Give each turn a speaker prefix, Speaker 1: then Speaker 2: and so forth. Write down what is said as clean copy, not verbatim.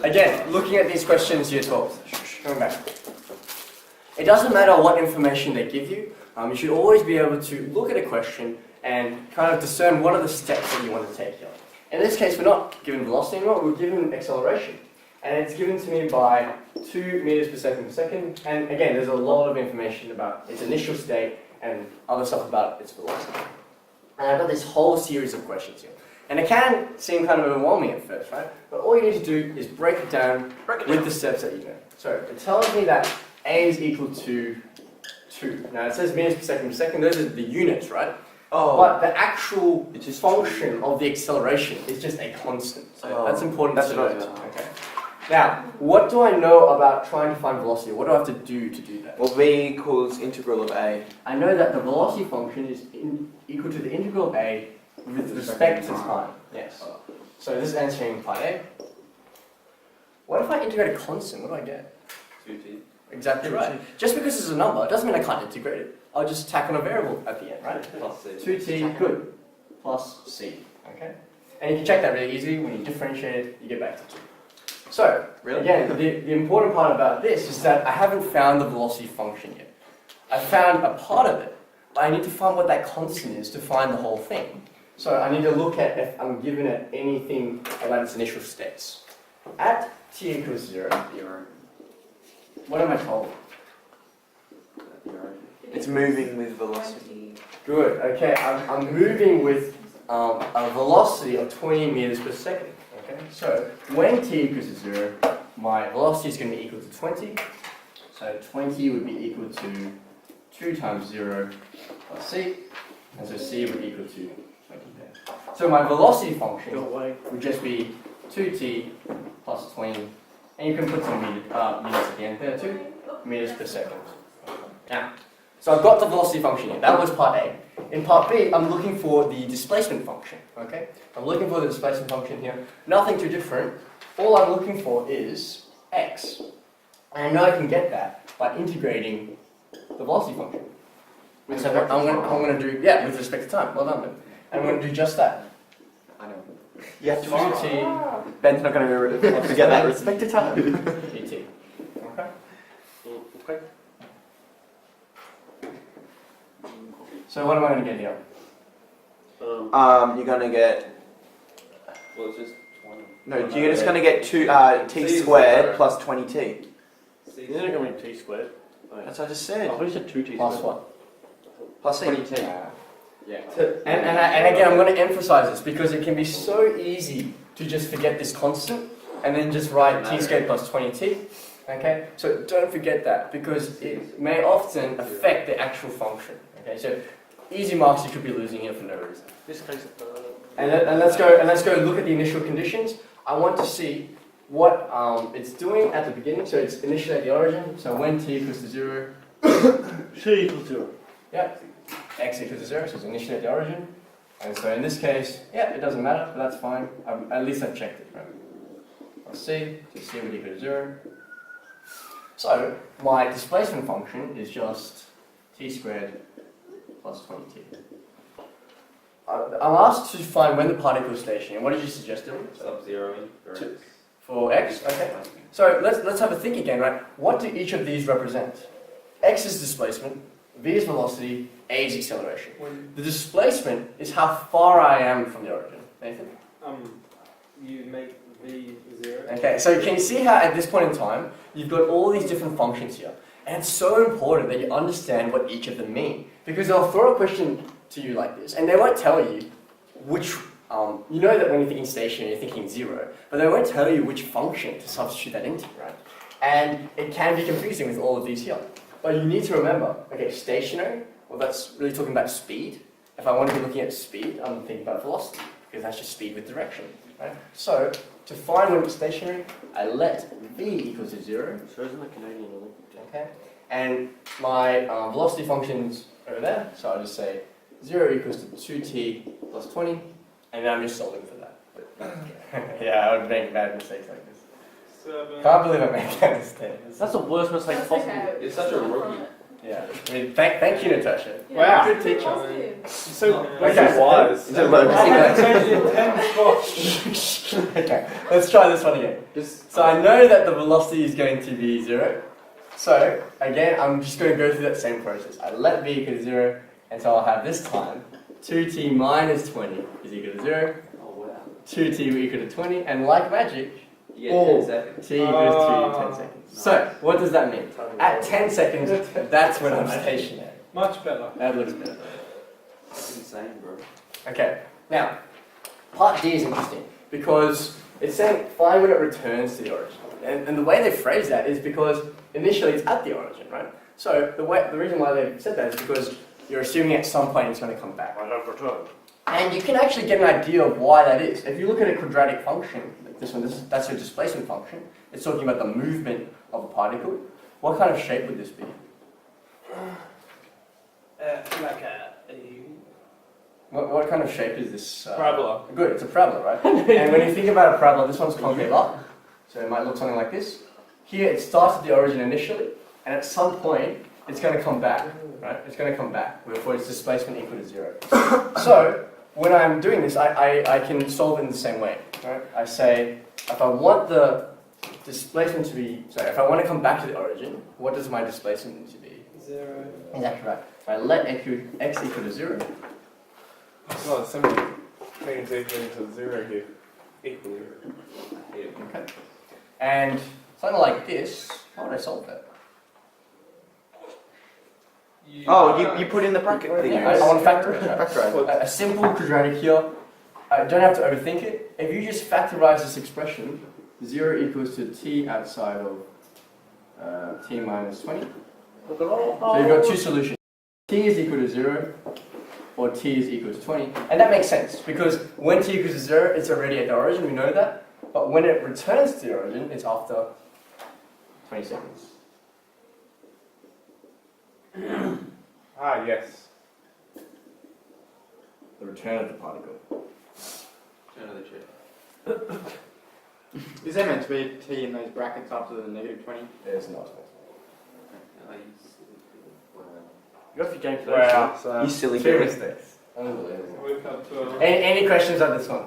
Speaker 1: Again, looking at these questions, year 12. Coming back. It doesn't matter what information they give you. You should always be able to look at a question and kind of discern what are the steps that you want to take here. In this case, we're not given velocity anymore, we're given acceleration. And it's given to me by 2 meters per second. And again, there's a lot of information about its initial state and other stuff about its velocity. And I've got this whole series of questions here. And it can seem kind of overwhelming at first, right? But all you need to do is break it down with the steps that you know. So it tells me that A is equal to 2. Now it says meters per second, those are the units, right?
Speaker 2: Oh.
Speaker 1: But the actual function of the acceleration is just a constant. So that's important to note. Okay. Now, what do I know about trying to find velocity? What do I have to do that?
Speaker 2: Well, v equals integral of a.
Speaker 1: I know that the velocity function is equal to the integral of a with respect to time. Yes. So this is answering part A. What if I integrate a constant? What do I get?
Speaker 3: 2t.
Speaker 1: Exactly right. Just because it's a number doesn't mean I can't integrate it. I'll just tack on a variable at the end, right?
Speaker 3: Plus c.
Speaker 1: 2t, good, plus c, okay? And you can check that really easily. When you differentiate it, you get back to 2. So, again, the important part about this is that I haven't found the velocity function yet. I found a part of it, but I need to find what that constant is to find the whole thing. So I need to look at if I'm given it anything about its initial states. At t equals 0, what am I told?
Speaker 2: It's moving with velocity.
Speaker 1: Good, okay, I'm moving with a velocity of 20 meters per second. Okay, so when t equals to 0, my velocity is going to be equal to 20. So 20 would be equal to 2 times 0 plus c, and so c would equal to 20 there. So my velocity function would just be 2t plus 20, and you can put some meters at the end there too, meters per second. Now, so I've got the velocity function here. That was part A. In part B, I'm looking for the displacement function. Okay, I'm looking for the displacement function here. Nothing too different. All I'm looking for is x, and I know I can get that by integrating the velocity function. So I'm going to do with respect to time. Well done, Ben. And I'm going to do just that.
Speaker 2: I know. Yeah,
Speaker 1: 2t
Speaker 2: Ben's not going to forget that respect to time.
Speaker 1: dt. Okay.
Speaker 3: Okay.
Speaker 1: So what am I going to get here?
Speaker 2: You're going to get.
Speaker 3: Well, it's just 20.
Speaker 2: No, you're just going to get t
Speaker 3: C
Speaker 2: squared
Speaker 3: is
Speaker 2: plus 20t.
Speaker 3: Isn't it going to be t squared?
Speaker 2: That's what I just said.
Speaker 3: I thought you said 2t
Speaker 1: Plus
Speaker 3: squared.
Speaker 1: what?
Speaker 2: Plus c.
Speaker 3: 20t. Yeah.
Speaker 1: And again, I'm going to emphasize this because it can be so easy to just forget this constant and then just write t squared plus 20t. Okay, so don't forget that because it may often affect the actual function. Okay, so easy marks you could be losing here for no reason.
Speaker 3: This case,
Speaker 1: And let's go look at the initial conditions. I want to see what it's doing at the beginning. So it's initially at the origin. So when t equals to 0,
Speaker 3: c equals 0.
Speaker 1: yeah, x equals to 0. So it's initially at the origin. And so in this case, yeah, it doesn't matter, but that's fine. At least I've checked it, right? I'll see. So c would equal to 0. So my displacement function is just t squared plus 20t. I'm asked to find when the particle is stationary. What did you suggest doing?
Speaker 3: Sub-zeroing
Speaker 1: For x? Okay. So let's have a think again, right? What do each of these represent? X is displacement, v is velocity, a is acceleration. The displacement is how far I am from the origin. Nathan?
Speaker 4: You make v 0.
Speaker 1: Okay, so can you see how at this point in time, you've got all these different functions here. And it's so important that you understand what each of them mean. Because they'll throw a question to you like this, and they won't tell you which, you know that when you're thinking stationary, you're thinking 0, but they won't tell you which function to substitute that into, right? And it can be confusing with all of these here. But you need to remember, okay, stationary, well that's really talking about speed. If I want to be looking at speed, I'm thinking about velocity, because that's just speed with direction, right? So, to find when it's stationary, I let v equals to 0.
Speaker 3: So isn't the Canadian Olympic?
Speaker 1: Okay, and my velocity function's over there, so I'll just say 0 equals to 2t plus 20, and then I'm just solving for that. Yeah, I would make bad mistakes like this.
Speaker 4: 7.
Speaker 1: Can't believe I made that mistake.
Speaker 3: That's the worst mistake
Speaker 5: That's
Speaker 3: possible.
Speaker 5: okay.
Speaker 3: It's such a rookie.
Speaker 1: Yeah. I mean, thank you, Natasha.
Speaker 5: Wow.
Speaker 1: Good teacher.
Speaker 5: So
Speaker 1: Okay.
Speaker 5: wise.
Speaker 2: It's a low.
Speaker 1: Okay, let's try this one again. So I know that the velocity is going to be 0. So again, I'm just going to go through that same process. I let v equal to 0, and so I'll have this time 2t minus 20 is equal to 0.
Speaker 3: Oh wow.
Speaker 1: 2t equal to 20, and like magic,
Speaker 3: You get 10 seconds.
Speaker 1: t equals to 10 seconds. So what does that mean? At 10 seconds, that's when I'm stationary.
Speaker 4: Much better.
Speaker 1: That looks better.
Speaker 3: That's insane, bro.
Speaker 1: Okay, now, part D is interesting because it's saying find when it returns to the origin. And the way they phrase that is because initially it's at the origin, right? So the reason why they said that is because you're assuming at some point it's going to come back.
Speaker 3: I have returned.
Speaker 1: And you can actually get an idea of why that is. If you look at a quadratic function, like this one, that's your displacement function. It's talking about the movement of a particle. What kind of shape would this be?
Speaker 4: Like a
Speaker 1: What kind of shape is this?
Speaker 4: parabola.
Speaker 1: Good, it's a parabola, right? And when you think about a parabola, this one's concave up, so it might look something like this. Here, it starts at the origin initially, and at some point, it's going to come back, right? It's going to come back, for its displacement equal to 0. So, when I'm doing this, I can solve it in the same way, right? I say, if I want the displacement to be, if I want to come back to the origin, what does my displacement need to be?
Speaker 4: 0.
Speaker 1: Exactly right. If I let x equal to 0,
Speaker 5: Oh, so many things equal to 0 here. Equal 0.
Speaker 1: okay. And something like this, how would I solve that?
Speaker 2: Oh, you put in the bracket thing.
Speaker 1: Yeah, I want to factor it. Right?
Speaker 2: Factorize.
Speaker 1: A simple quadratic here. I don't have to overthink it. If you just factorize this expression, 0 equals to t outside of t minus 20. So you've got two solutions. T is equal to 0, or t is equal to 20. And that makes sense, because when t equals to 0, it's already at the origin, we know that. But when it returns to the origin, it's after 20 seconds.
Speaker 5: Ah, yes.
Speaker 1: The return of the particle.
Speaker 3: Turn of the chair.
Speaker 6: Is there meant to be a t in those brackets after the negative 20?
Speaker 1: There's not.
Speaker 3: You got your game for
Speaker 5: Wow.
Speaker 2: You
Speaker 5: So,
Speaker 2: silly
Speaker 1: Two
Speaker 2: girl.
Speaker 1: mistakes. Unbelievable.
Speaker 4: Wake up to a
Speaker 1: Any questions on this one?